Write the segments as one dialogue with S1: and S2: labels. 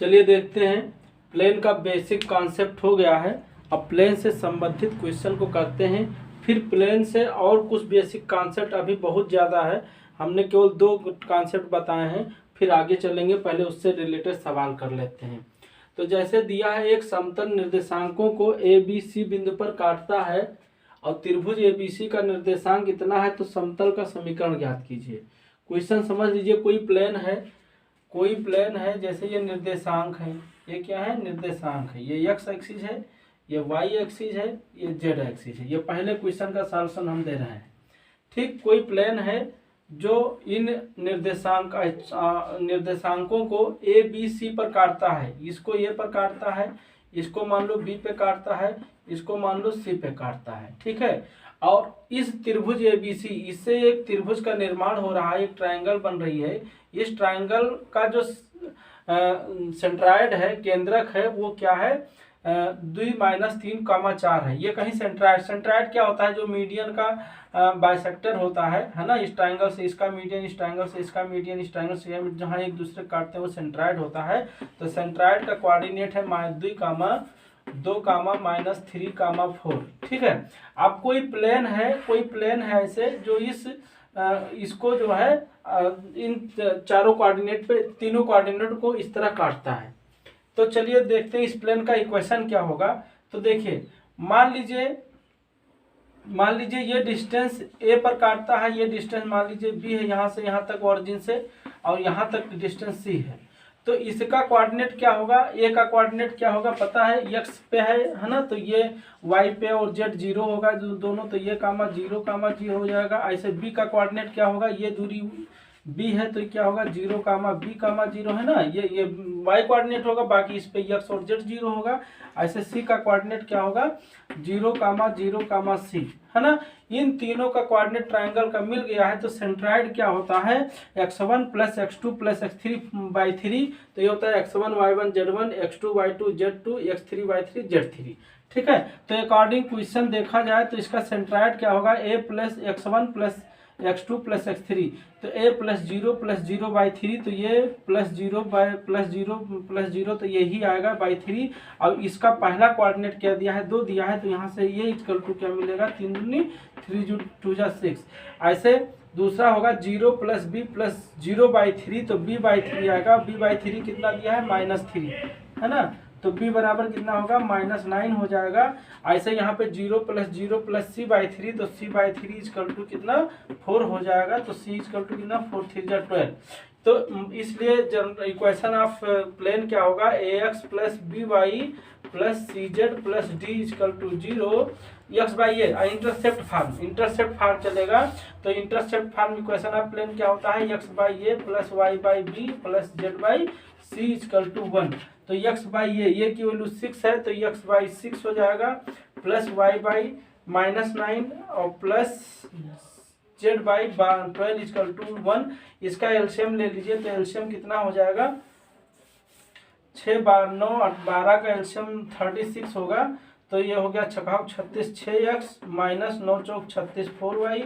S1: चलिए देखते हैं। प्लेन का बेसिक कॉन्सेप्ट हो गया है। अब प्लेन से संबंधित क्वेश्चन को करते हैं। फिर प्लेन से और कुछ बेसिक कॉन्सेप्ट अभी बहुत ज़्यादा है, हमने केवल 2 कॉन्सेप्ट बताए हैं। फिर आगे चलेंगे, पहले उससे रिलेटेड सवाल कर लेते हैं। तो जैसे दिया है, एक समतल निर्देशांकों को ए बी सी बिंदु पर काटता है और त्रिभुज एबीसी का निर्देशांक इतना है, तो समतल का समीकरण ज्ञात कीजिए। क्वेश्चन समझ लीजिए। कोई प्लेन है, जैसे ये निर्देशांक है, ये क्या है, निर्देशांक है। ये एक्स एक्सिस है, ये वाई एक्सिस है, ये जेड एक्सिस है। ये पहले क्वेश्चन का सॉल्यूशन हम दे रहे हैं। ठीक, कोई प्लेन है जो इन निर्देशांकों को ए बी सी पर काटता है। इसको ए पर काटता है, इसको मान लो बी पे काटता है, इसको मान लो सी पे काटता है। ठीक है, और इस त्रिभुज एबीसी, इससे एक त्रिभुज का निर्माण हो रहा है, एक ट्रायंगल बन रही है। इस ट्रायंगल का जो सेंट्रायड है, केंद्रक है, वो क्या है, 2-3,4 है। ये कहीं सेंट्रायड क्या होता है, जो मीडियन का बाइसेक्टर होता है ना। इस ट्रायंगल से इसका मीडियन, इस ट्रायंगल से इसका मीडियन, इस ट्रायंगल से जहाँ एक दूसरे काटते हैं वो सेंट्रायड होता है। तो सेंट्रायड का कोऑर्डिनेट है -2,-3,4। ठीक है। अब कोई प्लेन है ऐसे जो इसको जो है इन चारों कोऑर्डिनेट पे, तीनों कोऑर्डिनेट को इस तरह काटता है। तो चलिए देखते हैं इस प्लेन का इक्वेशन क्या होगा। तो देखिए, मान लीजिए ये डिस्टेंस ए पर काटता है, ये डिस्टेंस मान लीजिए बी है, यहाँ से यहाँ तक ओरिजिन से, और यहाँ तक डिस्टेंस सी है। तो इसका कोऑर्डिनेट क्या होगा, ए का कोऑर्डिनेट क्या होगा पता है, एक्स पे है ना। तो ये वाई पे और जेड 0 होगा दोनों, तो ये कामा 0 हो जाएगा। ऐसे बी का कोऑर्डिनेट क्या होगा, ये दूरी बी है तो क्या होगा 0,b,0 है ना। ये वाई कोऑर्डिनेट होगा, बाकी इस पे एक्स और जेड 0 होगा। ऐसे सी का कोऑर्डिनेट क्या होगा 0,0,c है ना। इन तीनों का कोऑर्डिनेट ट्रायंगल का मिल गया है। तो सेंट्रायड क्या होता है, x1 + x2 + x3/3। तो ये होता है x1 y1 z1, x2 y2 z2, x3 y3 z3। ठीक है। तो अकॉर्डिंग क्वेश्चन देखा जाए तो इसका सेंट्रायड क्या होगा, a + x1 + x2 + x3। तो a + 0 + 0/3, तो ये +0 तो यही आएगा /3। और इसका पहला कोऑर्डिनेट क्या दिया है, 2 दिया है, तो यहाँ से ये इक्वल टू क्या मिलेगा, 3 दूनी 3 2 6। ऐसे दूसरा होगा 0 + b + 0/3, तो b/3 आएगा। b/3 कितना दिया है, -3 है ना। तो b बराबर कितना होगा, -9 हो जाएगा। ऐसे यहाँ पे 0 + 0 + c/3, तो c/3 इक्वल टू कितना, 4 हो जाएगा। तो c इक्वल टू कितना, 4 3 12। तो इसलिए इक्वेशन ऑफ प्लेन क्या होगा, ax + by + cz + d equal to 0 x/a। Intercept form चलेगा। तो intercept form equation of plane क्या होता है, x/a + y/b + z/c equal to 1। तो x/a, ये की वैल्यू 6 है, तो x/6 हो जाएगा, प्लस y/-9 और प्लस z/12 इक्वल टू 1। इसका एलसीएम ले लीजिए, तो एलसीएम कितना हो जाएगा, 6 × 9 = 12 का एलसीएम 36 होगा। तो ये हो गया 6 × 36 6x, -9 × 4 36 4y,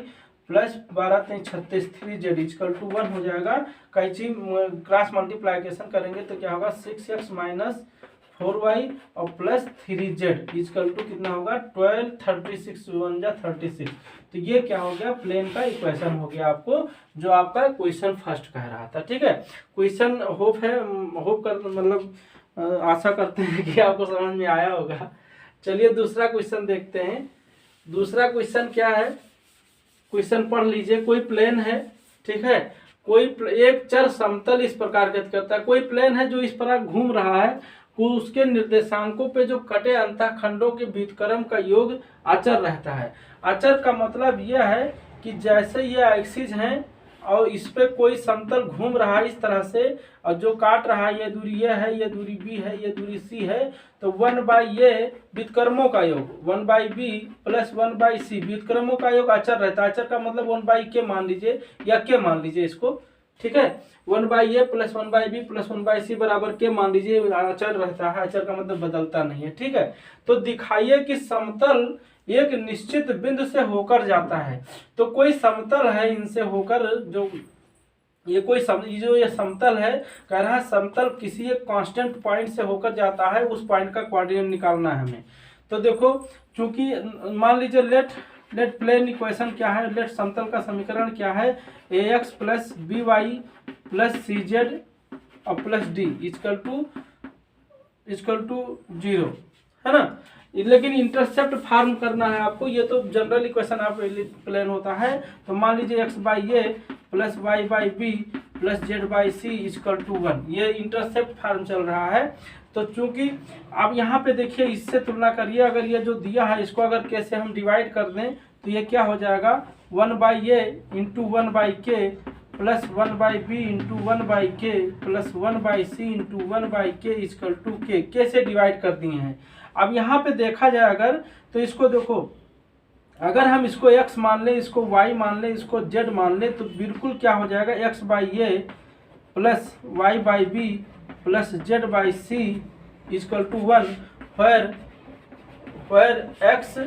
S1: plus 12 × 3 36 3z equal to 1 हो जाएगा। कैची क्रॉस मल्टीप्लाइकेशन करेंगे तो क्या होगा, 6x - 4y और प्लस 3z इक्वल टू कितना होगा, 12 36 1 जा 36। तो ये क्या हो गया, प्लेन का इक्वेशन हो गया आपको, जो आपका क्वेश्चन फर्स्ट कह रहा था। ठीक है। क्वेश्चन आशा करते हैं कि आपको समझ में आया होगा। चलिए दूसरा क्वेश्चन देखते हैं। दूसरा क्वेश्चन क्या है, क्वेश्चन पढ़ लीजिए। कोई प्लेन है, ठीक है, एक चर समतल इस प्रकार गति करता है। कोई प्लेन है जो इस प्रकार घूम रहा है, उसके निर्देशांकों पे जो कटे अंतःखंडों के व्युत्क्रम का योग अचर रहता है। अचर का मतलब यह है कि जैसे ये एक्सिस हैं और इस पे कोई समतल घूम रहा है इस तरह से, और जो काट रहा है, ये दूरी ये है, ये दूरी b है, ये दूरी c है। तो 1/a व्युत्क्रमों का योग, 1/b + 1/c व्युत्क्रमों का योग अचर रहता है। अचर का मतलब 1/k मान लीजिए या k मान लीजिए इसको। ठीक है, 1/a + 1/b + 1/c बराबर k मान लीजिए, अचर रहता है। अचर का मतलब बदलता नहीं है। ठीक है। तो दिखाइए कि समतल एक निश्चित बिंदु से होकर जाता है। तो कोई समतल है इनसे होकर, जो ये कोई जो ये समतल है, कह रहा है समतल किसी एक कांस्टेंट पॉइंट से होकर जाता है, उस पॉइंट का कोऑर्डिनेट निकालना है हमें। तो देखो, चूंकि मान लीजिए लेट प्लेन इक्वेशन क्या है, लेट समतल का समीकरण क्या है, ax plus b y plus c z और प्लस डी इक्वल टू 0, है ना। लेकिन इंटरसेप्ट फार्म करना है आपको, ये तो जनरल इक्वेशन आप प्लेन होता है। तो मान लीजिए x by A plus Y by B plus Z by C equal to 1, ये इंटरसेप्ट फार्म चल रहा है। तो चूंकि आप यहाँ पे देखिए, इससे तुलना करिए, अगर ये जो दिया है इसको अगर कैसे हम डिवाइड कर दें तो ये क्या हो जाएगा, 1 by a into 1 by k plus 1 by b into 1 by k plus 1 by c into 1 by k equal to k से डिवाइड कर दिए हैं। अब यहाँ पे देखा जाए अगर, तो इसको देखो, अगर हम इसको x मान लें, इसको y मान लें, इसको z मान लें, तो बिल्कुल क्या हो जाएगा, x by A plus Y by B plus Z by C equal to 1, where x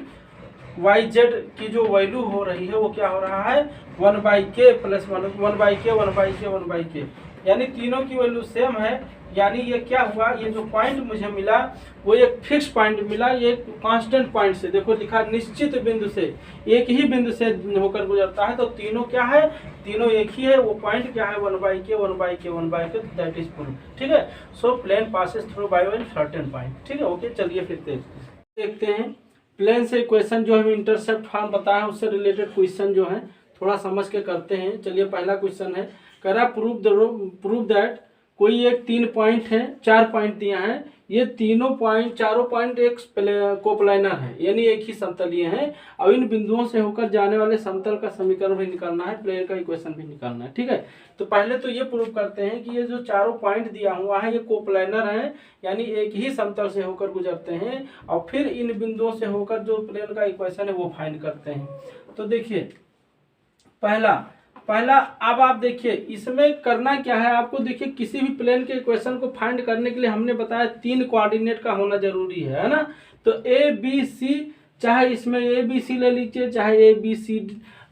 S1: Y Z की जो वैल्यू हो रही है वो क्या हो रहा है, 1 बाई के प्लस 1 बाई के 1 बाई के 1 बाई के, यानी तीनों की वैल्यू सेम है। यानी ये क्या हुआ, ये जो पॉइंट मुझे मिला वो एक फिक्स पॉइंट मिला, ये कांस्टेंट पॉइंट से, देखो लिखा निश्चित बिंदु से, एक ही बिंदु से होकर गुजरता है। तो तीनों क्या है, तीनों एक ही है। वो पॉइंट क्या है, 1 बाई के 1 बाई के 1 बाई के, दैट इज प्रूफ। ठीक है, so plane passes through by one certain point. ठीक है, ओके, चलिए फिर देखते हैं प्लेन से क्वेश्चन जो हम इंटरसेप्ट फॉर्म बताए उससे रिलेटेड क्वेश्चन जो है थोड़ा समझ के करते हैं। चलिए, पहला क्वेश्चन है, कह रहा प्रूव दैट कोई एक 3 पॉइंट है, 4 पॉइंट दिया है, ये चारों पॉइंट एक कोप्लानर है, यानी एक ही समतलीय है। और इन बिंदुओं से होकर जाने वाले समतल का समीकरण भी निकालना है, प्लेन का इक्वेशन भी निकालना है। ठीक है, तो पहले तो ये प्रूव करते हैं कि ये जो चारों पॉइंट दिया हुआ है ये कोप्लानर है, यानी एक ही समतल से होकर गुजरते हैं। और फिर इन बिंदुओं से होकर जो प्लेन का इक्वेशन है वो फाइंड करते हैं। तो देखिए, पहला अब आप देखिए इसमें करना क्या है आपको। देखिए, किसी भी प्लेन के इक्वेशन को फाइंड करने के लिए हमने बताया 3 कोऑर्डिनेट का होना जरूरी है ना। तो ए बी सी, चाहे इसमें ए बी सी ले लीजिए, चाहे ए बी सी,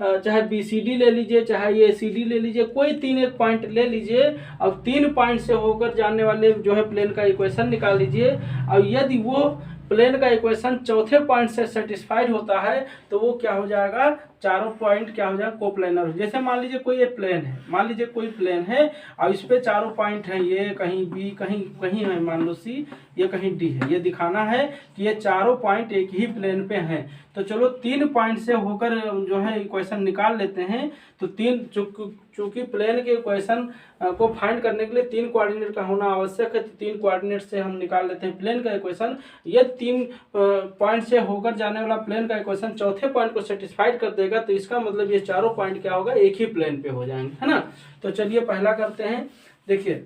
S1: चाहे बी सी डी ले लीजिए, चाहे ए सी डी ले लीजिए, कोई 3 एक पॉइंट ले लीजिए और 3 पॉइंट से होकर जाने वाले जो है प्लेन का इक्वेशन निकाल लीजिए। और यदि वो प्लेन का इक्वेशन चौथे पॉइंट से सेटिस्फाइड होता है तो वो क्या हो जाएगा, चारों पॉइंट क्या हो जाएगा, कोप्लानर। जैसे मान लीजिए कोई प्लेन है, मान लीजिए कोई प्लेन है और इस पे चारों पॉइंट हैं, ये कहीं बी कहीं है, मान लो सी, ये कहीं डी है। ये दिखाना है कि ये चारों पॉइंट एक ही प्लेन पे हैं। तो चलो 3 पॉइंट से होकर जो है इक्वेशन निकाल लेते हैं। तो चूंकि प्लेन के इक्वेशन को फाइंड करने के लिए 3 कोऑर्डिनेट का होना आवश्यक है, तो 3 कोऑर्डिनेट से हम निकाल लेते हैं प्लेन का इक्वेशन। ये 3 पॉइंट से होकर जाने वाला प्लेन का इक्वेशन चौथे पॉइंट को सेटिस्फाइड कर देगा, तो इसका मतलब ये चारों पॉइंट क्या होगा, एक ही प्लेन पे हो जाएंगे, है ना। तो चलिए पहला करते हैं। देखिए,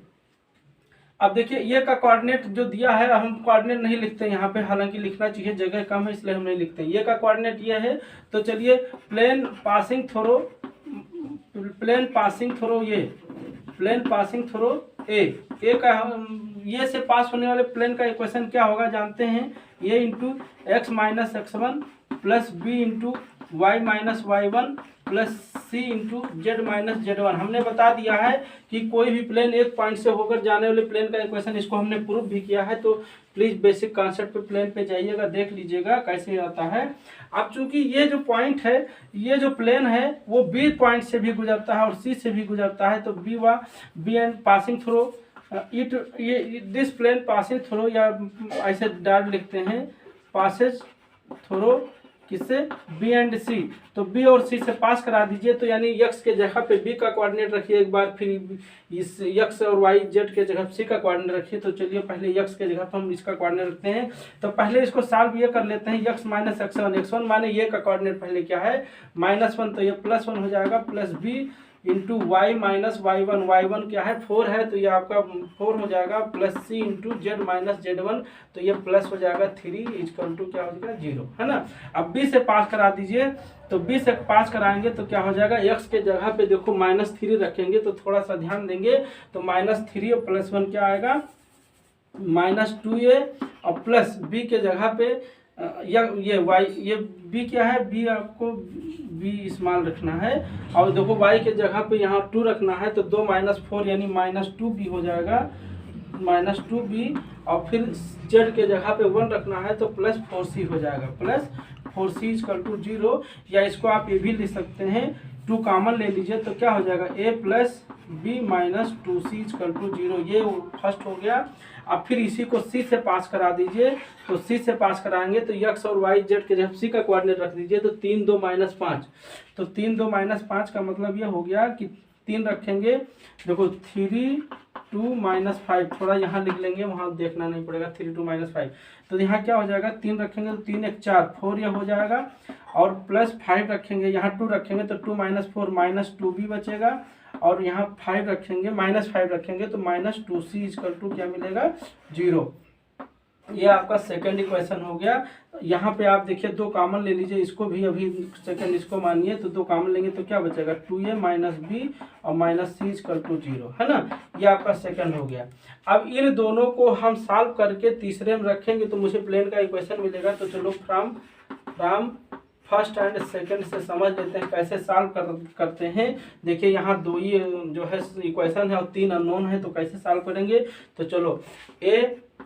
S1: अब देखिए ये का कोऑर्डिनेट जो दिया है, हम कोऑर्डिनेट नहीं लिखते यहाँ पे, हालांकि लिखना चाहिए, जगह कम है इसलिए हम नहीं लिखते। ये का कोऑर्डिनेट ये है। तो चलिए, प्लेन पासिंग थ्रो ए का, ये से पास होने वाले प्लेन का इक्वेशन क्या होगा जानते हैं, ये into x minus x1 plus b into y minus y1 plus c into z minus z1। हमने बता दिया है कि कोई भी प्लेन एक पॉइंट से होकर जाने वाले प्लेन का इक्वेशन, इसको हमने प्रूव भी किया है। तो प्लीज बेसिक कॉन्सेप्ट पे प्लेन पे जाइएगा, देख लीजिएगा कैसे आता है। अब चूंकि ये जो पॉइंट है, ये जो प्लेन है वो बी पॉइंट से भी गुजरता है और सी से भी गुजरता है। तो B and passing through this plane passing through, या ऐसे डाल लिखते हैं, पासेज थ्रो किससे, बी एंड सी। तो बी और सी से पास करा दीजिए। तो यानी यक्स के जगह पे बी का कोऑर्डिनेट रखिए एक बार, फिर इस यक्स और वाई जेड के जगह सी का कोऑर्डिनेट रखिए। तो चलिए पहले यक्स के जगह पर हम इसका कोऑर्डिनेट रखते हैं। तो पहले इसको सॉल्व ये कर लेते हैं, यक्स माइनस x1 माने ये का कोऑर्डिनेट पहले क्या है, -1, तो ये +1 हो जाएगा, plus b into y minus y1 क्या है 4 है, तो ये आपका 4 हो जाएगा, plus c into z minus z1, तो ये प्लस हो जाएगा 3 इक्वल टू क्या हो जाएगा 0, है ना। अब b से पास करा दीजिए। तो b से पास कराएंगे तो क्या हो जाएगा, x के जगह पे देखो -3 रखेंगे, तो थोड़ा सा ध्यान देंगे। तो -3 और +1 क्या आएगा, -2a, और प्लस b के जगह पे या ये वाई, ये बी क्या है, बी आपको बी स्मॉल रखना है। और देखो वाई के जगह पे यहाँ 2 रखना है, तो 2 माइनस 4 यानी -2b हो जाएगा, -2b। और फिर जेड के जगह पे 1 रखना है तो +4c हो जाएगा, +4c = 0। या इसको आप ये भी लिख सकते हैं, 2 कॉमन ले लीजिए तो क्या हो जाएगा, a + b - 2c = 0। ये फर्स्ट हो गया। अब फिर इसी को c से पास करा दीजिए, तो c से पास कराएंगे तो x और y z के जब c का कोऑर्डिनेट रख दीजिए तो 3 2 - 5, तो 3 2 - 5 का मतलब ये हो गया कि 3 रखेंगे, देखो 3 2 - 5, थोड़ा यहाँ लिख लेंगे, वहाँ देखना नहीं पड़ेगा, 3 2 - 5। तो यहाँ क्या हो जाएगा, 3 रखेंगे तो 3 1 4 4 ये हो जाएगा। और +5 रखेंगे, यहाँ 2 रखेंगे तो 2 - 4 -2b बचेगा। और यहाँ 5 रखेंगे, -5 रखेंगे तो -2c = क्या मिलेगा, 0। ये आपका सेकंड इक्वेशन हो गया। यहाँ पे आप देखिए 2 कॉमन ले लीजिए, इसको भी अभी सेकंड इसको मानिए, तो 2 कॉमन लेंगे तो क्या बचेगा, 2a - b और -c = 0, है ना। ये आपका सेकंड हो गया। अब इन दोनों को हम सॉल्व करके तीसरे में रखेंगे तो मुझे प्लेन का इक्वेशन मिलेगा। तो चलो फ्रॉम फर्स्ट एंड सेकंड से समझ लेते हैं कैसे सॉल्व करते हैं। देखिए यहाँ 2 ही जो है इक्वेशन है और 3 अननोन है, तो कैसे सॉल्व करेंगे। तो चलो a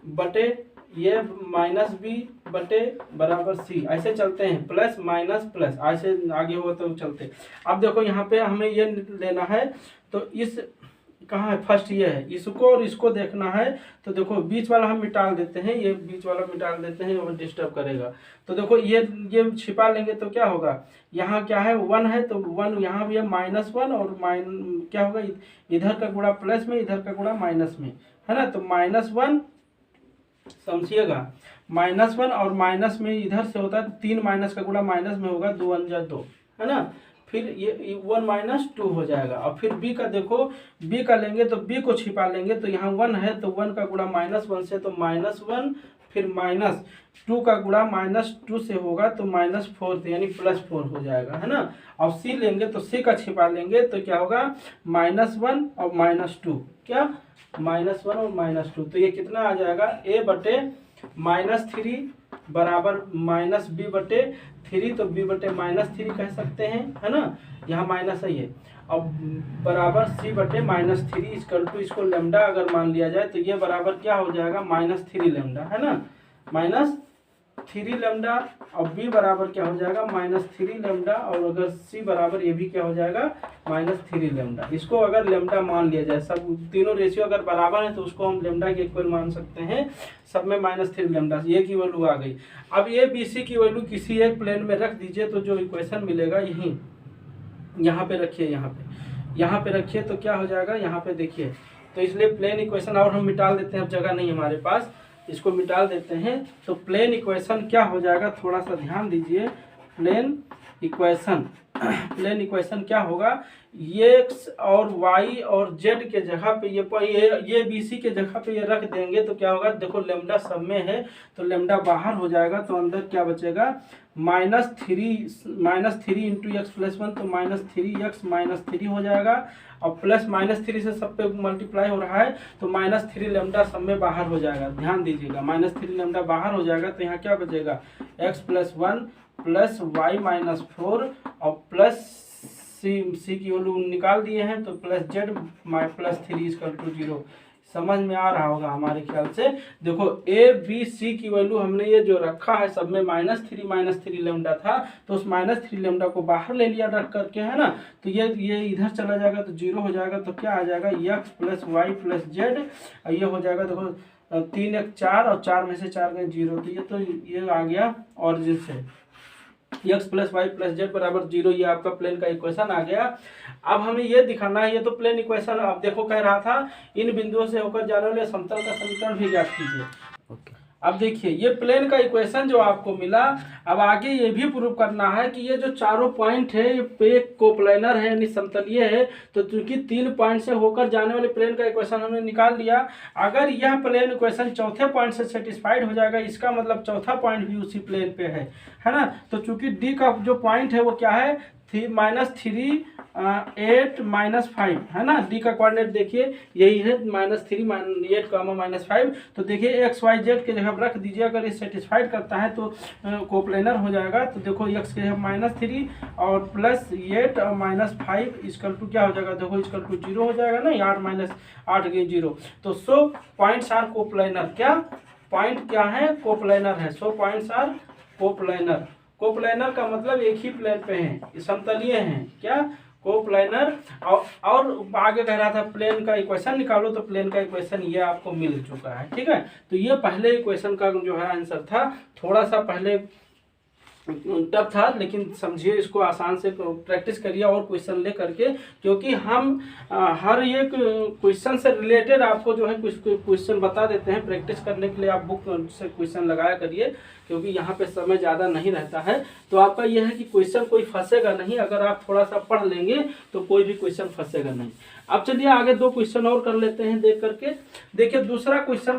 S1: बटे ये -b बटे बराबर c, ऐसे चलते हैं, प्लस माइनस प्लस, ऐसे आगे हो तो चलते। अब देखो यहाँ पे हमें ये लेना है, तो इस कहाँ है, फर्स्ट ये है, इसको और इसको देखना है। तो देखो बीच वाला हम मिटा देते हैं, ये बीच वाला मिटा देते हैं, वो डिस्टर्ब करेगा। तो देखो ये छिपा लेंगे तो क्या होगा, यहाँ क्या है 1 है, तो 1 यहाँ भी है, -1 और क्या होगा, इधर का गुणा प्लस में, इधर का गुणा माइनस में, है ना। तो -1 समझिएगा, -1 और माइनस में इधर से होता है 3 माइनस का गुणा माइनस में होगा, 2 1 2, है ना। फिर ये 1 - 2 हो जाएगा। और फिर b का देखो, b का लेंगे तो b को छिपा लेंगे, तो यहाँ 1 है तो 1 का गुणा -1 से, तो -1, फिर -2 का गुणा -2 से होगा तो -4 यानी +4 हो जाएगा, है ना। और c लेंगे तो c का छिपा लेंगे तो क्या होगा, -1 और -2, क्या -1 और -2। तो ये कितना आ जाएगा, a बटे -3 बराबर -b बटे 3, तो b बटे -3 कह सकते हैं, है ना। यहाँ माइनस है ये, अब बराबर c बटे -3 = इसको लेमडा अगर मान लिया जाए तो ये बराबर क्या हो जाएगा, -3 लेमडा, है ना, -3 लेमडा। और b बराबर क्या हो जाएगा, -3 लेमडा। और अगर c बराबर ये भी क्या हो जाएगा, -3 लेमडा। इसको अगर लेमडा मान लिया जाए, सब तीनों रेशियो अगर बराबर है तो उसको हम लेमडा के इक्वल मान सकते हैं। सब में -3 लेमडा, ये की वैल्यू आ गई। अब ये बी सी की वैल्यू किसी एक प्लेन में रख दीजिए, तो जो इक्वेशन मिलेगा यहीं यहाँ पे रखिए, यहाँ पे रखिए, तो क्या हो जाएगा, यहाँ पे देखिए। तो इसलिए प्लेन इक्वेशन, और हम मिटाल देते हैं, अब जगह नहीं हमारे पास, इसको मिटाल देते हैं। तो प्लेन इक्वेशन क्या हो जाएगा, थोड़ा सा ध्यान दीजिए। प्लेन इक्वेशन क्या होगा, x और y और z के जगह पे ये बी सी के जगह पे ये रख देंगे तो क्या होगा, देखो लेमडा सब में है तो लेमडा बाहर हो जाएगा, तो अंदर क्या बचेगा, -3 × x + 1, तो -3x - 3 हो जाएगा। और प्लस -3 से सब पे मल्टीप्लाई हो रहा है, तो -3 लेमडा सब में बाहर हो जाएगा। ध्यान दीजिएगा, -3 लेमडा बाहर हो जाएगा, तो यहाँ क्या बचेगा, x + 1 + y - 4 और प्लस सी की वैल्यू निकाल दिए हैं, तो +z + 3 = 0। समझ में आ रहा होगा हमारे ख्याल से। देखो a b c की वैल्यू हमने ये जो रखा है सब में -3 लेमडा था, तो उस -3 लेमडा को बाहर ले लिया रख करके, है ना। तो ये इधर चला जाएगा तो 0 हो जाएगा। तो क्या आ जाएगा, x + y + z, ये हो जाएगा, देखो 3 1 4 और 4 में से 4 गए 0, तो ये आ गया ऑरिजिन से, x + y + z बराबर 0। ये आपका प्लेन का इक्वेशन आ गया। अब हमें ये दिखाना है, ये तो प्लेन इक्वेशन, अब देखो कह रहा था इन बिंदुओं से होकर जाने वाले समतल का समीकरण भी ज्ञात कीजिए। अब देखिए ये प्लेन का इक्वेशन जो आपको मिला, अब आगे ये भी प्रूव करना है कि ये जो चारों पॉइंट है ये पे कोप्लेनर है, यानी समतलीय है। तो चूंकि 3 पॉइंट से होकर जाने वाले प्लेन का इक्वेशन हमने निकाल लिया, अगर यह प्लेन इक्वेशन चौथे पॉइंट से सेटिस्फाइड हो जाएगा, इसका मतलब चौथा पॉइंट भी उसी प्लेन पे है ना। तो चूंकि डी का जो पॉइंट है वो क्या है, -3 8 -5 है ना। डी का कोऑर्डिनेट देखिए यही है -3 8 -5। तो देखिए एक्स वाई जेड के जगह रख दीजिए, अगर ये सेटिस्फाइड करता है तो कोप्लेनर हो जाएगा। तो देखो एक्स के जगह -3 और +8 और -5 इक्वल टू क्या हो जाएगा, देखो इक्वल टू 0 हो जाएगा ना, 8 -8 के 0। तो 100 पॉइंट्स आर कोप्लेनर। क्या पॉइंट क्या है, कोप्लेनर है। 100 पॉइंट्स आर कोप्लेनर। कोप्लेनर का मतलब एक ही प्लेन पे हैं, समतलीय हैं। क्या कोप्लेनर। और आगे कह रहा था प्लेन का इक्वेशन निकालो, तो प्लेन का इक्वेशन ये आपको मिल चुका है। ठीक है, तो ये पहले इक्वेशन का जो है आंसर था। थोड़ा सा पहले टफ था, लेकिन समझिए इसको आसान से प्रैक्टिस करिए और क्वेश्चन ले करके, क्योंकि हम हर एक क्वेश्चन से रिलेटेड आपको जो है कुछ क्वेश्चन बता देते हैं। प्रैक्टिस करने के लिए आप बुक से क्वेश्चन लगाया करिए, क्योंकि यहाँ पे समय ज़्यादा नहीं रहता है। तो आपका यह है कि क्वेश्चन कोई फंसेगा नहीं, अगर आप थोड़ा सा पढ़ लेंगे तो कोई भी क्वेश्चन फंसेगा नहीं। अब चलिए आगे 2 क्वेश्चन और कर लेते हैं देख करके। देखिए दूसरा क्वेश्चन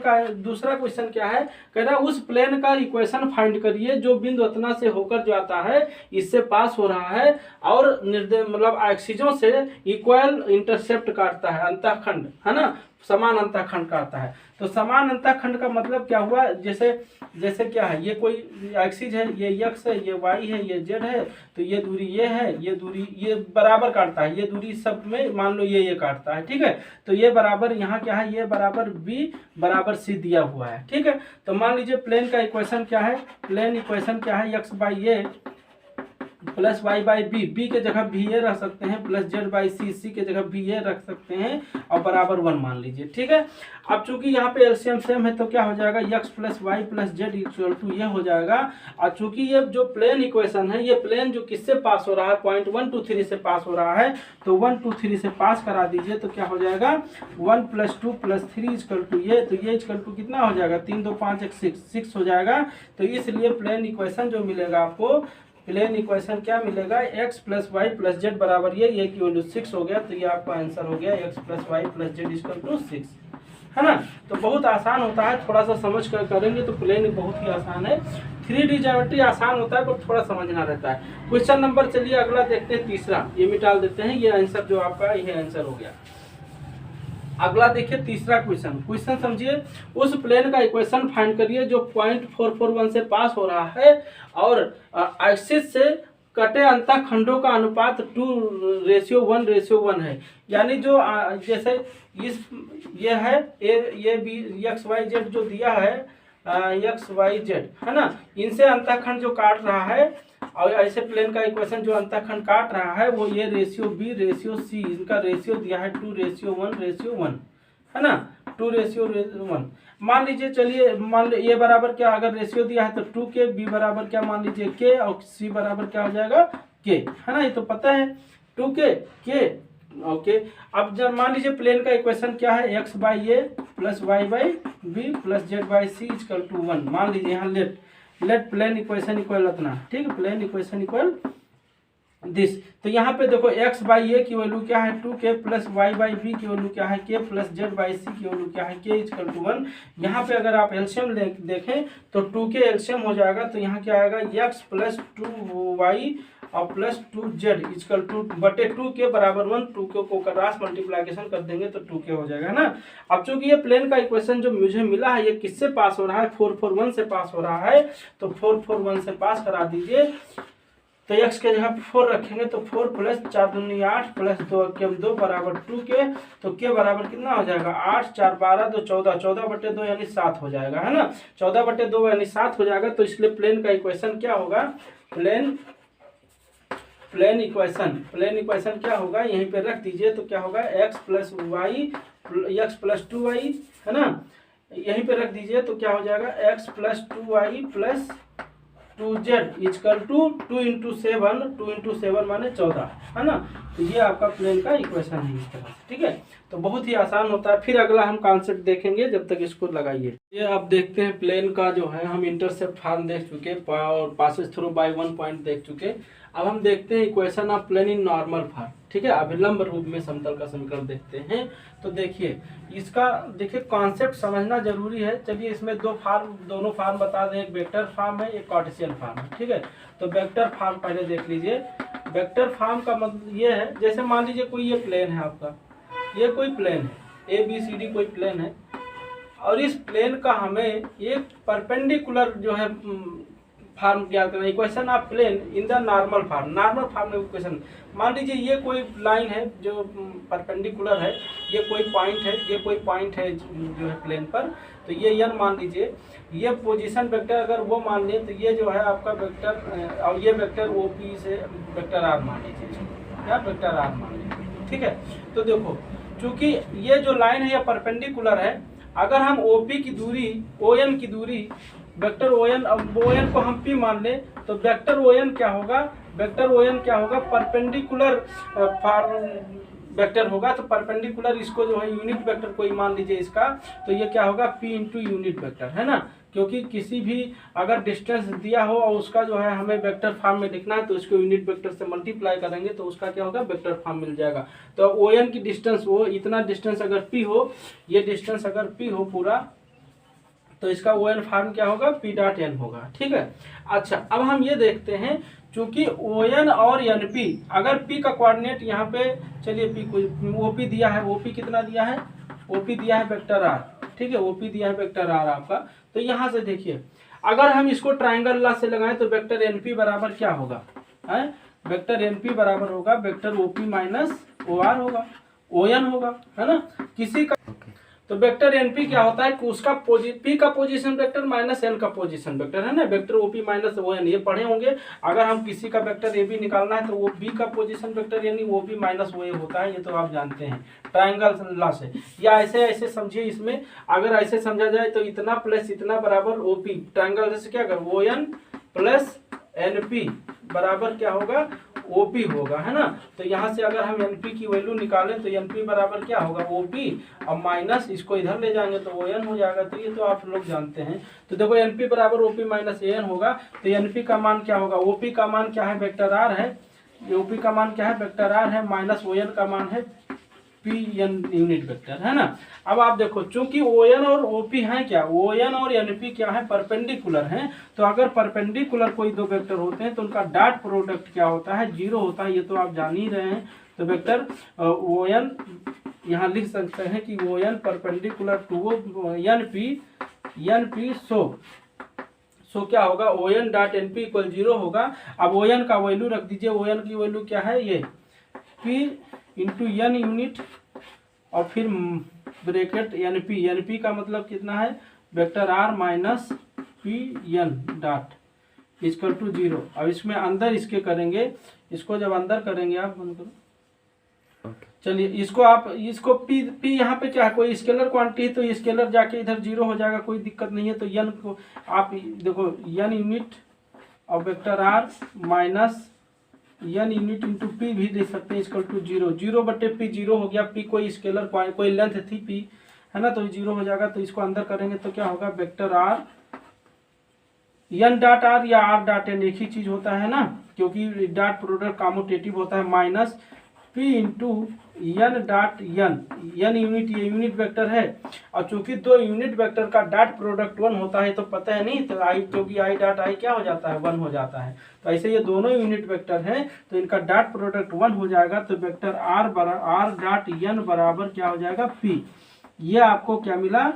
S1: क्या है, कह रहा है उस प्लेन का इक्वेशन फाइंड करिए जो बिंदु रचना से होकर जो आता है इससे पास हो रहा है और मतलब एक्सिसों से इक्वल इंटरसेप्ट काटता है, अंतःखंड है ना, समान अंतःखंड काटता है। तो समान अंतःखंड का मतलब क्या हुआ, जैसे क्या है, ये कोई एक्सिस है, ये एक्स है, ये वाई है, ये जेड है। तो ये दूरी ये है, ये दूरी ये बराबर काटता है, ये दूरी सब में मान लो ये काटता है। ठीक है, तो ये बराबर यहाँ क्या है, ये बराबर बी बराबर सी दिया हुआ है। ठीक है, तो मान लीजिए प्लेन का इक्वेशन क्या है, प्लेन इक्वेशन क्या है, x by A plus Y by b, b के जगह भी ए रख सकते हैं, plus Z by c, c के जगह भी ए रख सकते हैं और बराबर 1 मान लीजिए। ठीक है, अब चूंकि यहाँ पे एलसीएम सेम है तो क्या हो जाएगा, x plus y plus z equal to ये हो जाएगा। और चूंकि ये जो प्लेन इक्वेशन है, ये प्लेन जो किससे पास हो रहा है, पॉइंट 1 2 3 से पास हो रहा है, तो 1 2 3 से पास करा दीजिए। तो क्या हो जाएगा 1 + 2 + 3 इक्वल टू ये, तो ये इक्वल टू कितना हो जाएगा, 3 2 5 1 6 हो जाएगा। तो इसलिए प्लेन इक्वेशन जो मिलेगा आपको, प्लेन इक्वेशन क्या मिलेगा, x + y + z बराबर ये की वैल्यू 6 हो गया। तो ये आपका आंसर हो गया x + y + z = 6, है ना। तो बहुत आसान होता है, थोड़ा सा समझ कर करेंगे तो प्लेन बहुत ही आसान है। 3D ज्योमेट्री आसान होता है पर थोड़ा समझना रहता है। क्वेश्चन नंबर चलिए अगला देखते हैं, तीसरा, ये मिटाल देते हैं, ये आंसर जो आपका ये आंसर हो गया। अगला देखिए तीसरा क्वेश्चन समझिए, उस प्लेन का इक्वेशन फाइंड करिए जो पॉइंट 441 से पास हो रहा है और एक्सिस से कटे अंतःखंडों का अनुपात 2:1:1 है। यानी जो जैसे इस ये है ये बी एक्स वाई जेड जो दिया है, एक्स वाई जेड है ना, इनसे अंतःखंड जो काट रहा है और ऐसे प्लेन का इक्वेशन जो अंतःखंड काट रहा है वो ये रेशियो बी रेशियो सी, इनका रेशियो दिया है 2:1:1 है ना, 2:1। मान लीजिए, चलिए मान लो ये बराबर क्या, अगर रेशियो दिया है तो 2k, बी बराबर क्या मान लीजिए k और सी बराबर क्या हो जाएगा k, है ना, ये तो पता है 2k k। ओके, अब जब मान लीजिए प्लेन का इक्वेशन क्या है, x by A plus Y by B plus Z by C equal to 1 मान लीजिए। यहाँ लेट प्लेन इक्वेशन इक्वल रखना, ठीक है, प्लेन इक्वेशन इक्वल दिस। तो यहाँ पे देखो x बाई ए की वैल्यू क्या है 2k plus y by b की वैल्यू क्या है k plus z by c की वैल्यू क्या है k इक्वल टू 1। यहाँ पे अगर आप एलसीएम देखें तो 2k एलसीएम हो जाएगा, तो यहाँ क्या आएगा x प्लस 2y और प्लस 2z इक्वल टू बटे 2k बराबर 1। 2k को क्रॉस मल्टीप्लिकेशन कर देंगे तो 2k हो जाएगा ना। अब चूंकि ये प्लेन का इक्वेशन जो मुझे मिला है ये किससे पास हो रहा है, 441 से पास हो रहा है। तो 441 से पास करा दीजिए, तो x के जगह 4 रखेंगे तो 4 प्लस 4 दूनी 8 प्लस 2 के 2 बराबर 2k। तो k बराबर कितना हो जाएगा 8 4 12 2 14, 14 बटे 2 यानी 7 हो जाएगा, है ना, 14 बटे 2 यानी 7 हो जाएगा। तो इसलिए प्लेन का इक्वेशन क्या होगा, प्लेन इक्वेशन क्या होगा, यहीं पे रख दीजिए। तो क्या होगा x plus y x plus 2y, है ना, यहीं पे रख दीजिए। तो क्या हो जाएगा x plus 2y plus 2z equal to 2 × 7, 2 × 7 माने 14, है ना। तो ये आपका प्लेन का इक्वेशन है इस तरह से, ठीक है। तो बहुत ही आसान होता है। फिर अगला हम कॉन्सेप्ट देखेंगे, जब तक इसको लगाइए। ये अब देखते हैं प्लेन का जो है, हम इंटरसेप्ट फॉर्म देख चुके और पासेस थ्रू बाय 1 पॉइंट देख चुके। अब हम देखते हैं equation of plane in normal form, ठीक है, अभिलंब रूप में समतल का समीकरण देखते हैं। तो देखिए इसका कॉन्सेप्ट समझना जरूरी है। चलिए इसमें दोनों फार्म बता दें, एक वेक्टर फॉर्म है, एक कार्टेशियन फॉर्म है, ठीक है। तो वेक्टर फॉर्म पहले देख लीजिए। वेक्टर फॉर्म का मतलब ये है, जैसे मान लीजिए कोई ये प्लेन है आपका, ये कोई प्लेन है ABCD कोई प्लेन है, और इस प्लेन का हमें एक परपेंडिकुलर जो है फॉर्म ज्ञात करना है। Equation of plane in the normal form, normal form में इक्वेशन। मान लीजिए ये कोई लाइन है जो परपेंडिकुलर है, ये कोई पॉइंट है, ये कोई पॉइंट है जो है प्लेन पर, तो ये n मान लीजिए, ये पोजीशन वेक्टर अगर वो मान लें तो ये जो है आपका वेक्टर, और ये वेक्टर OP से वेक्टर R मान लीजिए, क्या वेक्टर R मान लीजिए, ठीक है। तो देखो चूंकि ये जो लाइन है ये परपेंडिकुलर है, अगर हम OP की दूरी, ON की दूरी, वेक्टर ON, अब ON को हम P मान लें तो वेक्टर ON क्या होगा, वेक्टर ON क्या होगा, परपेंडिकुलर वेक्टर होगा। तो परपेंडिकुलर इसको जो है यूनिट वेक्टर कोई मान लीजिए इसका, तो ये क्या होगा P इंटू यूनिट वेक्टर, है ना। क्योंकि किसी भी अगर डिस्टेंस दिया हो और उसका जो है हमें वेक्टर फॉर्म में लिखना है तो इसको यूनिट वेक्टर से मल्टीप्लाई करेंगे तो उसका क्या होगा, वेक्टर फॉर्म मिल जाएगा। तो ON की डिस्टेंस, वो इतना डिस्टेंस अगर P हो, ये डिस्टेंस अगर P हो पूरा, तो इसका ON फॉर्म क्या होगा, P डॉट N होगा, ठीक है। अच्छा अब हम ये देखते हैं, चूंकि ON और NP, अगर P का कोऑर्डिनेट यहाँ पे, चलिए P को OP दिया है, OP कितना दिया है, OP दिया है वेक्टर R, ठीक है, OP दिया है वेक्टर R आपका। तो यहाँ से देखिए अगर हम इसको ट्राइंगल लॉ से लगाएं तो वेक्टर NP बराबर क्या होगा, है वेक्टर NP बराबर होगा वेक्टर OP माइनस OR होगा, ON होगा, है ना। किसी का तो वेक्टर NP क्या होता है कि उसका P का पोजीशन वेक्टर माइनस N का पोजीशन वेक्टर, है ना, वेक्टर OP माइनस ON, ये पढ़े होंगे। अगर हम किसी का वेक्टर AB निकालना है तो वो B का पोजीशन वेक्टर यानी OP माइनस OA होता है, ये तो आप जानते हैं ट्राइंगल लॉ से। या ऐसे ऐसे समझिए, इसमें अगर ऐसे समझा जाए तो इतना प्लस इतना बराबर OP, ट्राइंगल से क्या कर ON प्लस NP बराबर क्या होगा, OP होगा, है ना। तो यहाँ से अगर हम NP की वैल्यू निकालें तो NP बराबर क्या होगा, OP, और माइनस इसको इधर ले जाएंगे तो ON हो जाएगा। तो ये तो आप लोग जानते हैं। तो देखो NP बराबर OP माइनस AN होगा, तो NP का मान क्या होगा, OP का मान क्या है, वेक्टर R है, OP का मान क्या है, वेक्टर R है, माइनस ON का मान है PN यूनिट वेक्टर, है ना। अब आप देखो चूंकि ON और OP है क्या, ON और NP क्या है, परपेंडिकुलर हैं। तो अगर परपेंडिकुलर कोई दो वेक्टर होते हैं तो उनका डॉट प्रोडक्ट क्या होता है, 0 होता है, ये तो आप जान ही रहे हैं। तो वेक्टर ON यहाँ लिख सकते हैं कि ON परपेंडिकुलर टू NP सो क्या होगा, ON डॉट NP इक्वल 0 होगा। अब ON का वैल्यू रख दीजिए, ON की वैल्यू क्या है, ये P इंटू N यूनिट और फिर ब्रैकेट NP का मतलब कितना है, vector R minus PN dot equal to 0। अब इसमें अंदर इसके करेंगे, इसको जब अंदर करेंगे आप बंद करो, चलिए इसको आप इसको P यहाँ पे क्या है, कोई स्केलर क्वांटिटी, तो स्केलर जाके इधर 0 हो जाएगा, कोई दिक्कत नहीं है। तो N को आप देखो N यूनिट और vector R minus N unit into P भी दे सकते हैं, इक्वल टू 0, 0 बटे P 0 हो गया। P कोई स्केलर कोई लेंथ थी P, है ना, तो 0 हो जाएगा। तो इसको अंदर करेंगे तो क्या होगा, vector R N dot R या R डॉट N एक ही चीज होता है ना, क्योंकि डॉट प्रोडक्ट कॉम्यूटेटिव होता है, minus P into N dot N unit, ये यूनिट वेक्टर है। और चूंकि दो यूनिट वेक्टर का डॉट प्रोडक्ट 1 होता है तो पता है नहीं, तो I क्योंकि I डॉट I क्या हो जाता है, 1 हो जाता है। तो ऐसे ये दोनों यूनिट वेक्टर हैं तो इनका डॉट प्रोडक्ट 1 हो जाएगा। तो वेक्टर R डॉट N बराबर क्या हो जाएगा, P। ये आपको क्या मिला,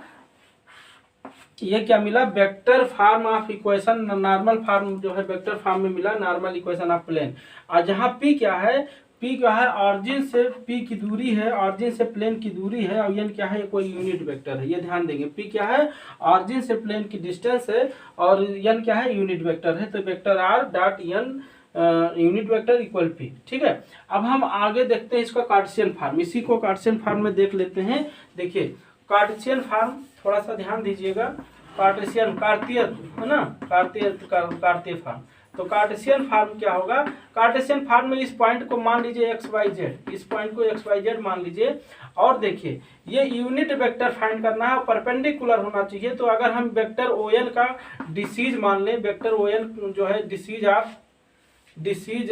S1: ये क्या मिला, vector form of equation, normal form जो है वेक्टर फॉर्म में मिला, नॉर्मल इक्वेशन ऑफ प्लेन। और जहाँ P क्या है, P क्या है, ऑरिजिन से P की दूरी है, ऑरिजिन से प्लेन की दूरी है, और N क्या है, कोई यूनिट वेक्टर है, ये ध्यान देंगे। P क्या है, ऑरिजिन से प्लेन की डिस्टेंस है, और N क्या है, यूनिट वेक्टर है। तो vector R dot N unit vector equal P, ठीक है। अब हम आगे देखते हैं इसका कार्टेशियन फॉर्म, इसी को कार्टेशियन फॉर्म में देख लेते हैं। देखिए कार्टेशियन फॉर्म थोड़ा सा ध्यान दीजिएगा, कार्टेशियन कार्तीय है ना, कार्तीय फॉर्म। तो कार्टेशियन फॉर्म क्या होगा, कार्टेशियन फॉर्म में इस पॉइंट को मान लीजिए XYZ, इस पॉइंट को XYZ मान लीजिए। और देखिए ये यूनिट वेक्टर फाइंड करना है और परपेंडिकुलर होना चाहिए। तो अगर हम वेक्टर ON का डिसीज मान लें, वेक्टर ON जो है डिसीज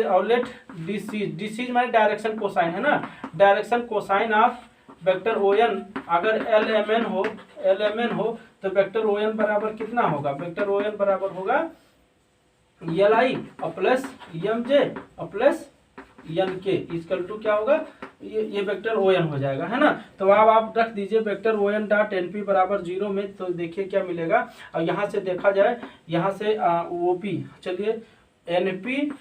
S1: और लेट डिसीज माने डायरेक्शन कोसाइन, है ना, direction cosine of vector ON अगर LMN हो तो वेक्टर ON बराबर कितना होगा, वेक्टर ON बराबर होगा LI और प्लस MJ और plus n k equal to क्या होगा, ये वेक्टर ओ एन हो जाएगा, है ना। तो अब आप रख दीजिए vector o n dot n p बराबर 0 में, तो देखिए क्या मिलेगा। और यहाँ से देखा जाए, यहाँ से ओ पी, चलिए एन पी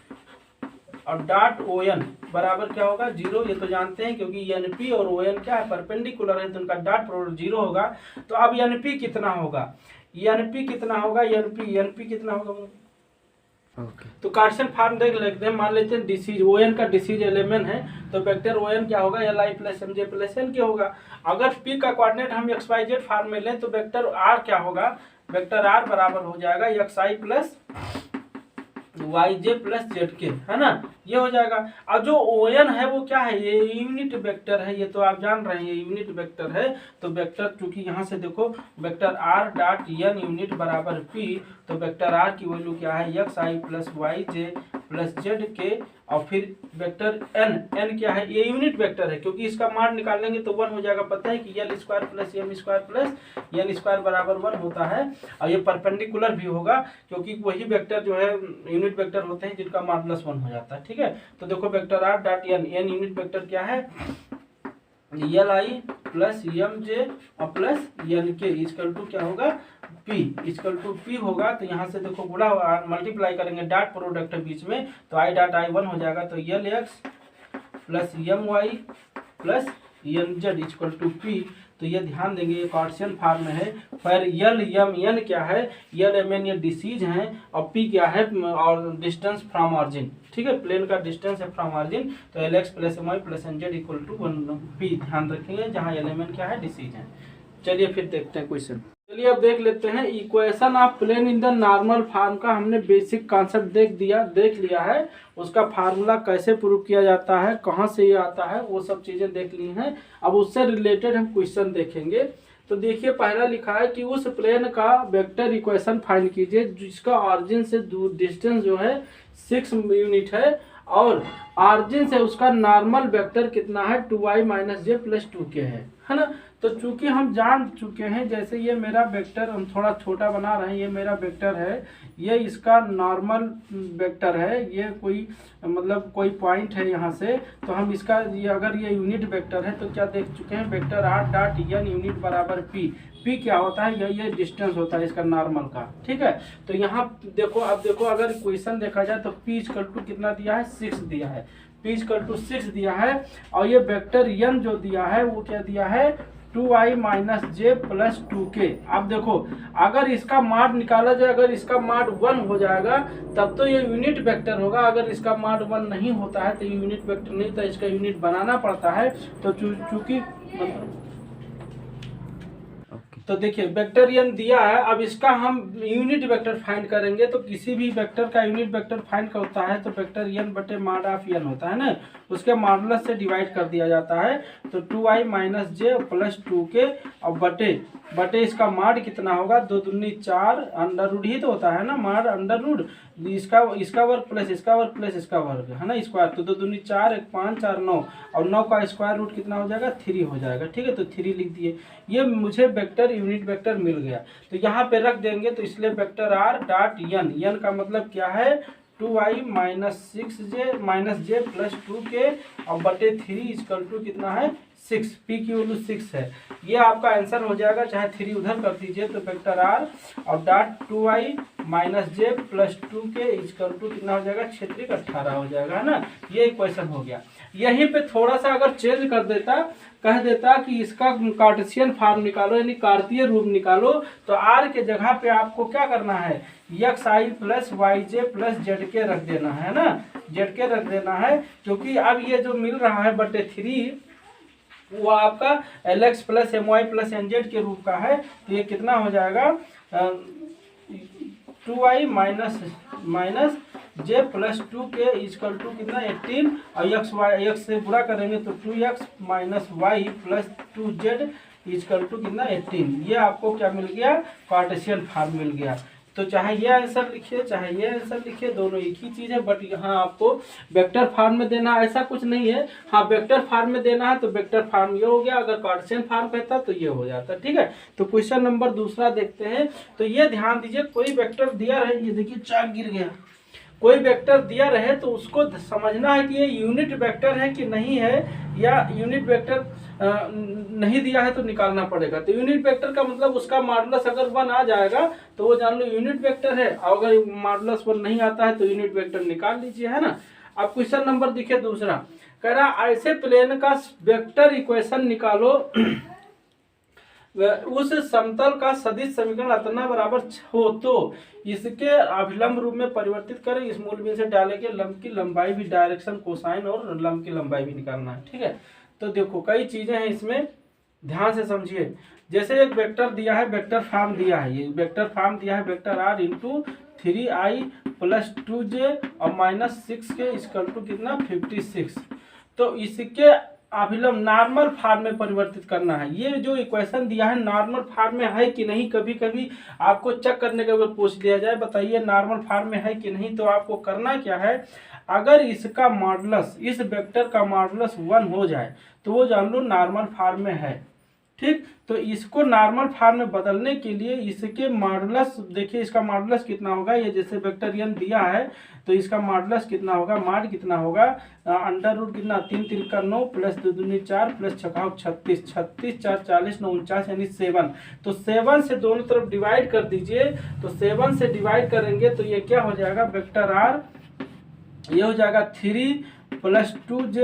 S1: और डॉट ओ एन बराबर क्या होगा 0, ये तो जानते हैं क्योंकि एन पी और ओ एन क्या है, परपेंडिकुलर है, तो उनका डॉट प्रोडक्ट 0 होगा। तो अब एन पी कितना होगा, एन पी कितना होगा, एन पी कितना होगा। तो कार्टेशियन फॉर्म देख लेते हैं, मान लेते हैं डिसीज ओ एन का डिसीज एलिमेंट है, तो वेक्टर ओ एन क्या होगा, l i plus m j plus n k होगा। अगर पी का कोऑर्डिनेट हम एक्स वाई जेड फॉर्म में लें तो वेक्टर आर क्या होगा, वेक्टर आर बराबर हो जाएगा x i plus y j plus z के, है ना, ये हो जाएगा। और जो ओ एन है वो क्या है, ये यूनिट वेक्टर है, ये तो आप जान रहे हैं ये यूनिट वेक्टर है। तो वेक्टर चूंकि यहाँ से देखो vector r dot n unit बराबर पी, तो वेक्टर आर की वैल्यू क्या है x i plus y j plus z k, और फिर वेक्टर एन क्या है, ये यूनिट वेक्टर है क्योंकि इसका मान निकालेंगे तो 1 हो जाएगा। पता है कि l square plus m square plus n square बराबर 1 होता है, और ये परपेंडिकुलर भी होगा क्योंकि वही वेक्टर जो है यूनिट वेक्टर होते हैं जिनका मॉडुलस 1 हो जाता है, ठीक है। तो देखो vector r dot n unit vector क्या है, l i plus m j और plus n k equal to क्या होगा, पी इक्वल टू पी होगा। तो यहाँ से देखो गुणा मल्टीप्लाई करेंगे, डॉट प्रोडक्ट है बीच में, तो आई डॉट आई 1 हो जाएगा। तो l x plus m y plus n z equal to p. तो ये ध्यान देंगे ये कार्टेशियन फॉर्म में है। फिर यल यम एन क्या है, यल एम एन ये डिसीज है, और पी क्या है और डिस्टेंस फ्रॉम ऑरिजिन, ठीक है, प्लेन का डिस्टेंस है फ्रॉम ऑरिजिन। तो l x plus m y plus n z equal to 1 p, ध्यान रखेंगे जहाँ एल एम एन क्या है, डिसीज है। चलिए फिर देखते हैं क्वेश्चन। चलिए अब देख लेते हैं equation of plane in the normal form का हमने बेसिक कॉन्सेप्ट देख लिया है, उसका फार्मूला कैसे प्रूव किया जाता है, कहाँ से ये आता है, वो सब चीज़ें देख ली हैं। अब उससे रिलेटेड हम क्वेश्चन देखेंगे। तो देखिए पहला लिखा है कि उस प्लेन का वेक्टर इक्वेशन फाइंड कीजिए जिसका ऑरिजिन से दूर डिस्टेंस जो है 6 यूनिट है, और ऑरिजिन से उसका नॉर्मल वेक्टर कितना है 2i minus j plus 2k है ना। तो चूंकि हम जान चुके हैं, जैसे ये मेरा वेक्टर हम थोड़ा छोटा बना रहे हैं, ये मेरा वेक्टर है, ये इसका नॉर्मल वेक्टर है, ये कोई मतलब कोई पॉइंट है यहाँ से, तो हम इसका ये अगर ये यूनिट वेक्टर है तो क्या देख चुके हैं, vector r dot n unit बराबर पी। पी क्या होता है, ये डिस्टेंस होता है इसका नॉर्मल का, ठीक है। तो यहाँ देखो, अब देखो अगर इक्वेशन देखा जाए तो पी इक्वल टू कितना दिया है, 6 दिया है, पी इक्वल टू 6 दिया है, और ये वेक्टर एन जो दिया है वो क्या दिया है 2i minus j plus 2k। अब देखो अगर इसका माड निकाला जाए, अगर इसका माड 1 हो जाएगा तब तो ये यूनिट वेक्टर होगा, अगर इसका माड 1 नहीं होता है तो ये यूनिट वेक्टर नहीं, तो इसका यूनिट बनाना पड़ता है। तो चूंकि तो देखिए वेक्टर एन दिया है, अब इसका हम यूनिट वेक्टर फाइंड करेंगे। तो किसी भी वेक्टर का यूनिट वेक्टर फाइंड होता है तो वेक्टर एन बटे मॉड ऑफ एन होता है ना, उसके मॉडुलस से डिवाइड कर दिया जाता है। तो 2i minus j plus 2k और बटे इसका माड कितना होगा, 2 दूनी 4, अंडर रूट ही तो होता है ना, माड अंडर रूट, इसका वर्ग प्लस इसका वर्ग प्लस इसका वर्ग, है ना, स्क्वायर। तो 2 दूनी 4, 1 5 4 9, और 9 का स्क्वायर रूट कितना हो जाएगा 3 हो जाएगा, ठीक है। तो 3 लिख दिए, ये मुझे वेक्टर यूनिट वेक्टर मिल गया। तो यहाँ पे रख देंगे, तो इसलिए वेक्टर आर डॉट एन का मतलब क्या है 2i minus j plus 2k और बटे 3 इक्वल टू कितना है 6, पी की वैल्यू 6 है। ये आपका आंसर हो जाएगा, चाहे 3 उधर कर दीजिए। तो वेक्टर आर और dot 2i minus j plus 2k equal to कितना हो जाएगा 6 18 हो जाएगा, है ना। ये इक्वेशन हो गया। यहीं पे थोड़ा सा अगर चेंज कर देता, कह देता कि इसका कार्टेशियन फॉर्म निकालो, यानी कार्तीय रूप निकालो, तो आर के जगह पे आपको क्या करना है x i plus y j plus z के रख देना है ना, जेड के रख देना है, क्योंकि अब ये जो मिल रहा है बटे 3 वो आपका l x plus m y plus n z के रूप का है। तो ये कितना हो जाएगा 2i minus j plus 2k equal to कितना 18, और एक्स से बुरा करेंगे तो 2x minus y plus 2z equal to कितना 18। ये आपको क्या मिल गया, कार्टेशियन फॉर्म मिल गया। तो चाहे ये आंसर लिखिए चाहे ये आंसर लिखिए, दोनों एक ही चीज़ है, बट यहाँ आपको वेक्टर फॉर्म में देना ऐसा कुछ नहीं है। हाँ वेक्टर फॉर्म में देना है तो वेक्टर फॉर्म ये हो गया, अगर कार्टेशियन फॉर्म कहता तो ये हो जाता, ठीक है। तो क्वेश्चन नंबर दूसरा देखते हैं। तो ये ध्यान दीजिए, कोई वेक्टर दिया रहे, ये देखिए चाक गिर गया, कोई वेक्टर दिया रहे तो उसको समझना है कि ये यूनिट वेक्टर है कि नहीं है, या यूनिट वेक्टर नहीं दिया है तो निकालना पड़ेगा। तो यूनिट वेक्टर का मतलब उसका मॉडुलस अगर 1 आ जाएगा तो वो जान लो यूनिट वेक्टर है, और अगर मॉडुलस 1 नहीं आता है तो यूनिट वेक्टर निकाल लीजिए, है ना। अब क्वेश्चन नंबर देखिए दूसरा, कह रहा ऐसे प्लेन का वेक्टर इक्वेशन निकालो उस समतल का सदिश समीकरण अतना बराबर हो तो इसके अभिलंब रूप में परिवर्तित करें। इस मूल बिंदु से डाले के लंब की लंबाई भी, डायरेक्शन कोसाइन और लंब की लंबाई भी निकालना है, ठीक है। तो देखो कई चीजें हैं इसमें, ध्यान से समझिए। जैसे एक वेक्टर दिया है, वेक्टर फॉर्म दिया है, ये वेक्टर फॉर्म दिया है, vector r into 3i plus 2j और -6 के इक्वल टू कितना 56। तो इसके अभिलंब नॉर्मल फॉर्म में परिवर्तित करना है। ये जो इक्वेशन दिया है नॉर्मल फॉर्म में है कि नहीं, कभी कभी आपको चेक करने के बाद पूछ लिया जाए बताइए नॉर्मल फॉर्म में है कि नहीं, तो आपको करना क्या है, अगर इसका मॉडुलस, इस वेक्टर का मॉडुलस 1 हो जाए तो वो जान लो नॉर्मल फॉर्म में है, ठीक। तो इसको नॉर्मल फॉर्म में बदलने के लिए इसके मॉडुलस देखिए, इसका मॉडुलस कितना होगा, ये जैसे वेक्टर n दिया है तो इसका मॉडुलस कितना होगा, मॉड कितना होगा, अंडर रूट कितना 3 3 9 प्लस 2 दूनी 4 प्लस 6 36 36 4 40 9 49 यानी 7। तो 7 से दोनों तरफ डिवाइड कर दीजिए, तो 7 से डिवाइड करेंगे तो ये क्या हो जाएगा, वेक्टर r ये हो जाएगा 3 प्लस 2j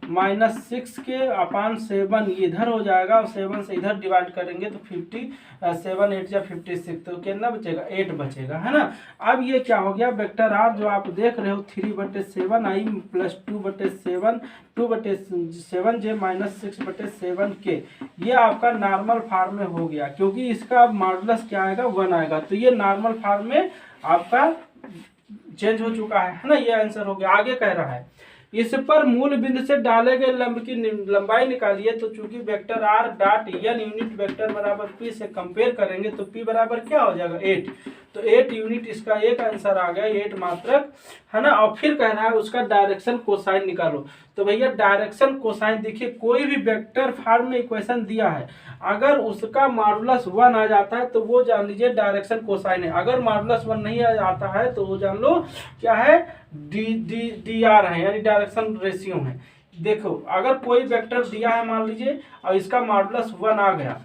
S1: माइनस 6 के अपान 7 इधर हो जाएगा, और 7 से इधर डिवाइड करेंगे तो 7 8 या 56, तो कितना बचेगा 8 बचेगा, है ना। अब ये क्या हो गया, वेक्टर r जो आप देख रहे हो 3/7i प्लस 2/7 2/7j माइनस 6/7 के, ये आपका नॉर्मल फॉर्म में हो गया, क्योंकि इसका मॉडुलस क्या आएगा 1 आएगा, तो ये नॉर्मल फॉर्म में आपका चेंज हो चुका है ना। ये आंसर हो गया। आगे कह रहा है इस पर मूल बिंदु से डाले गए लंब की लंबाई निकालिए। तो चूंकि vector r dot n unit vector बराबर p से कंपेयर करेंगे तो p बराबर क्या हो जाएगा 8, तो 8 यूनिट, इसका एक आंसर आ गया 8 मात्रक, है ना। और फिर कह रहा है उसका डायरेक्शन कोसाइन निकालो। तो भैया डायरेक्शन कोसाइन देखिए, कोई भी वेक्टर फॉर्म में इक्वेशन दिया है, अगर उसका मॉडुलस 1 आ जाता है तो वो जान लीजिए डायरेक्शन कोसाइन है, अगर मॉडुलस 1 नहीं आ जाता है तो वो जान लो क्या है, dr है, यानी डायरेक्शन रेशियो है। देखो अगर कोई वेक्टर दिया है मान लीजिए और इसका मॉडुलस 1 आ गया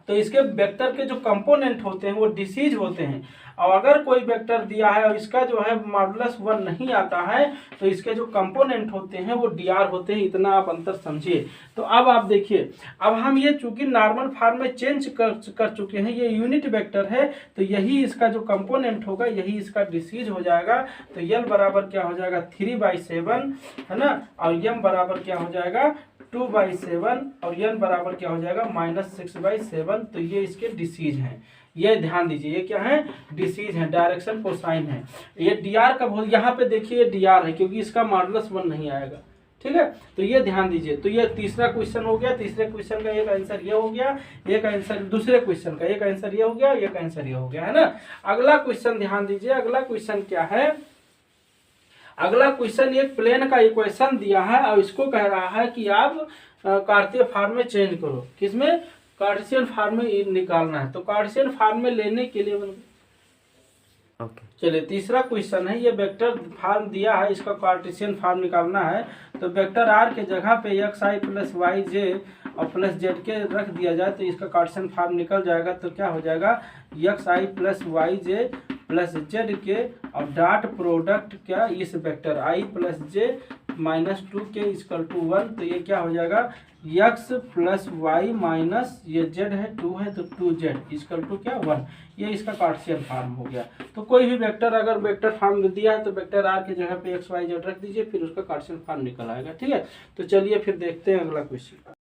S1: तो इसके वेक्टर के जो कंपोनेंट होते हैं वो डिसीज होते हैं, और अगर कोई वेक्टर दिया है और इसका जो है मॉडुलस 1 नहीं आता है तो इसके जो कंपोनेंट होते हैं वो dr होते हैं। इतना आप अंतर समझिए। तो अब आप देखिए, अब हम ये चूंकि नॉर्मल फॉर्म में चेंज कर चुके हैं, ये यूनिट वेक्टर है तो यही इसका जो कंपोनेंट होगा यही इसका डिसीज हो जाएगा। तो l बराबर क्या हो जाएगा 3/7, है ना, और m बराबर क्या हो जाएगा 2/7, और n बराबर क्या हो जाएगा -6/7। तो ये इसके डिसीज हैं, ये ध्यान दीजिए, ये क्या है डिसीज है, डायरेक्शन कोसाइन है। ये dr कब हो, यहाँ पे देखिए dr है क्योंकि इसका मॉडुलस 1 नहीं आएगा, ठीक है। तो ये ध्यान दीजिए। तो ये तीसरा क्वेश्चन हो गया, तीसरे क्वेश्चन का एक आंसर ये हो गया, एक आंसर दूसरे क्वेश्चन का एक आंसर ये हो गया, एक आंसर ये हो गया, है ना। अगला क्वेश्चन ध्यान दीजिए, अगला क्वेश्चन क्या है, अगला क्वेश्चन एक प्लेन का इक्वेशन दिया है और इसको कह रहा है कि आप कार्तीय फॉर्म में चेंज करो, किसमें, कार्टेशियन फॉर्म में निकालना है। तो कार्टेशियन फॉर्म में लेने के लिए चलिए तीसरा क्वेश्चन है, ये वेक्टर फॉर्म दिया है, इसका कार्टेशियन फॉर्म निकालना है। तो वेक्टर r के जगह पे xi प्लस वाई जे और प्लस जेड के रख दिया जाए तो इसका कार्टेशियन फॉर्म निकल जाएगा। तो क्या हो जाएगा xi plus y j plus z k और डॉट प्रोडक्ट क्या इस वेक्टर i प्लस जे -2 के इक्वल टू 1। तो ये क्या हो जाएगा x प्लस वाई माइनस ये z है 2 है तो 2z इक्वल टू क्या 1। ये इसका कार्टेशियन फॉर्म हो गया। तो कोई भी वेक्टर अगर वेक्टर फॉर्म दिया है तो वेक्टर r के जगह पे x y z रख दीजिए, फिर उसका कार्टेशियन फॉर्म निकल आएगा, ठीक है। तो चलिए फिर देखते हैं अगला क्वेश्चन।